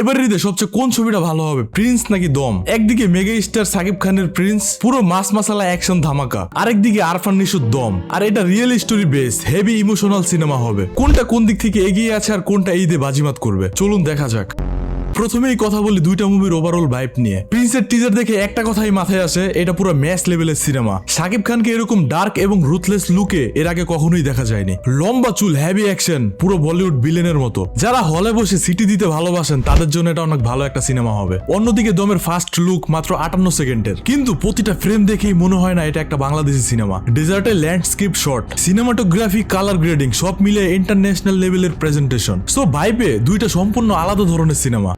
এবার ঈদে সবচেয়ে কোন ছবিটা ভালো হবে, প্রিন্স নাকি দম? একদিকে মেগা স্টার সাকিব খানের প্রিন্স, পুরো মাস মাসালা অ্যাকশন ধামাকা, আরেকদিকে আরফান নিশুর দম। আর এটা real story base, heavy emotional cinema হবে। কোনটা কোন দিক থেকে এগিয়ে আছে আর কোনটা ঈদে বাজিমাত করবে, চলুন দেখা যাক। প্রথমেই কথা বলি দুইটা মুভির ওভারঅল ভাইব নিয়ে। প্রিন্সের টিজার দেখে একটা কথাই মাথায় আসে, এটা পুরো ম্যাচ লেভেলের সিনেমা। সাকিব খানকে এরকম ডার্ক এবং রুথলেস লুকে এর আগে কখনোই দেখা যায়নি। লম্বা চুল, হেভি অ্যাকশন, পুরো বলিউড ভিলেনের মতো। যারা হলে বসে সিটি দিতে ভালোবাসেন তাদের জন্য এটা অনেক ভালো একটা সিনেমা হবে। অন্যদিকে দমের ফার্স্ট লুক মাত্র 58 সেকেন্ডের, কিন্তু প্রতিটা ফ্রেম দেখেই মনে হয় না এটা একটা বাংলাদেশি সিনেমা। ডেজার্টের landscape shot, cinematography, colour grading সব মিলে ইন্টারন্যাশনাল লেভেলের প্রেজেন্টেশন। সো ভাইবে দুইটা সম্পূর্ণ আলাদা ধরনের সিনেমা।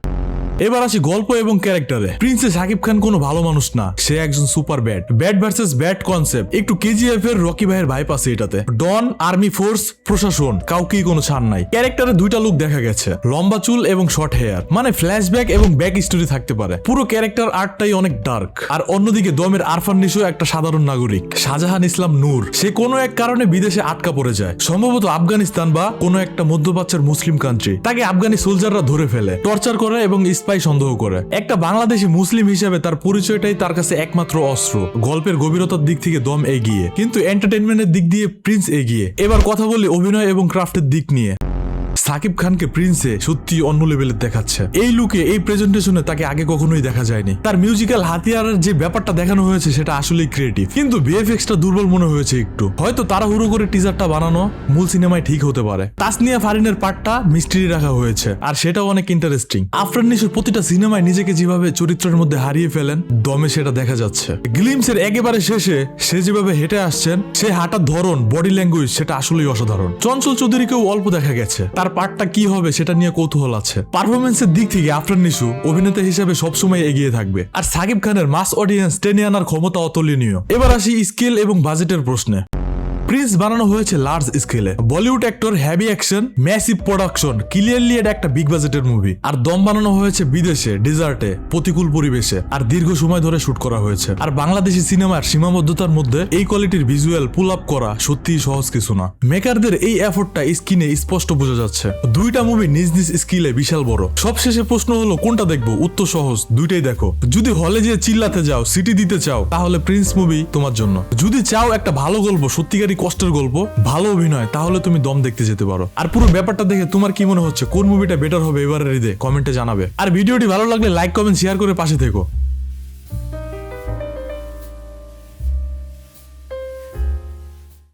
এবার আসি গল্প এবং ক্যারেক্টারে। প্রিন্সে সাকিব খান কোনো ভালো মানুষ না, সে একজন super bad versus bad concept. একটু কেজিএফ এর রকি ভাইয়ের ভাইপ আছে এটাতে। ডন, আর্মি ফোর্স, প্রশাসন, কাউকেই কোনো ছাড় নাই। ক্যারেক্টারে দুইটা লুক দেখা গেছে, লম্বা চুল এবং শর্ট হেয়ার, মানে ফ্ল্যাশব্যাক এবং ব্যাক স্টোরি থাকতে পারে। পুরো ক্যারেক্টার আর্টটাই অনেক ডার্ক। আর অন্যদিকে দমের আরফান নিশো একটা সাধারণ নাগরিক, শাহজাহান ইসলাম নূর। সে কোনো এক কারণে বিদেশে আটকা পড়ে যায়, সম্ভবত আফগানিস্তান বা কোনো একটা মধ্যপ্রাচ্যের মুসলিম কান্ট্রি। তাকে আফগানি সোলজাররা ধরে ফেলে, টর্চার করে এবং সন্দেহ করে। একটা বাংলাদেশি মুসলিম হিসেবে তার পরিচয়টাই তার কাছে একমাত্র অস্ত্র। গল্পের গভীরতার দিক থেকে দম এগিয়ে, কিন্তু এন্টারটেইনমেন্টের দিক দিয়ে প্রিন্স এগিয়ে। এবার কথা বলি অভিনয় এবং ক্রাফটের দিক নিয়ে। সাকিব খানকে প্রিন্সে সত্যি অন্য লেভেলের দেখাচ্ছে। এই লুকে, এই প্রেজেন্টেশনে তাকে আগে কখনোই দেখা যায়নি। তার মিউজিক্যাল হাতিয়ারের যে ব্যাপারটা দেখানো হয়েছে সেটা আসলেই ক্রিয়েটিভ, কিন্তু ভিএফএক্সটা দুর্বল মনে হয়েছে একটু। হয়তো তাড়াহুড়ো করে টিজারটা বানানো মূল সিনেমায় ঠিক হতে পারে। তাসনিয়া ফারিনের পার্টটা মিস্ট্রি রাখা হয়েছে, আর সেটাও অনেক ইন্টারেস্টিং। আফরান নিশোর প্রতিটা সিনেমায় নিজেকে যেভাবে চরিত্রের মধ্যে হারিয়ে ফেলেন, দমে সেটা দেখা যাচ্ছে। গ্লিমসের একেবারে শেষে সে যেভাবে হেঁটে আসছেন, সে হাঁটার ধরন, বডি ল্যাঙ্গুয়েজ, সেটা আসলেই অসাধারণ। চঞ্চল চৌধুরীকেও অল্প দেখা গেছে, তার পার্টটা কি হবে সেটা নিয়ে কৌতূহল আছে। পারফরমেন্সের দিক থেকে আফরান নিশো অভিনেতা হিসেবে সবসময় এগিয়ে থাকবে। আর সাকিব খানের মাস অডিয়েন্স টেনে আনার ক্ষমতা অতুলনীয়। এবার আসি স্কেল এবং বাজেটের প্রশ্নে। প্রিন্স বানানো হয়েছে লার্জ স্কেলে, Bollywood actor, heavy action, massive production, clearly এটা একটা বিগ বাজেটের মুভি। আর দম বানানো হয়েছে বিদেশে, ডেজার্টে, প্রতিকূল পরিবেশে, আর দীর্ঘ সময় ধরে শুট করা হয়েছে। আর বাংলাদেশি সিনেমার সীমাবদ্ধতার মধ্যে এই কোয়ালিটির ভিজুয়াল পুল আপ করা সত্যিই সহজ কিছু না। মেকারদের এই এফোর্টটা স্ক্রিনে স্পষ্ট বোঝা যাচ্ছে। দুইটা মুভি নিজ নিজ স্কিলে বিশাল বড়। সবশেষে প্রশ্ন হলো কোনটা দেখবো? উত্তর সহজ, দুইটাই দেখো। যদি হলে যেয়ে চিল্লাতে যাও, সিটি দিতে চাও, তাহলে প্রিন্স মুভি তোমার জন্য। যদি চাও একটা ভালো গল্প, সত্যিকারী কষ্টের গল্প, ভালো অভিনয়, তাহলে তুমি দম দেখতে যেতে পারো। আর পুরো ব্যাপারটা দেখে তোমার কি মনে হচ্ছে, কোন মুভিটা বেটার হবে এবারের ঈদে? কমেন্টে জানাবে। আর ভিডিওটি ভালো লাগলে লাইক, কমেন্ট, শেয়ার করে পাশে থেকো।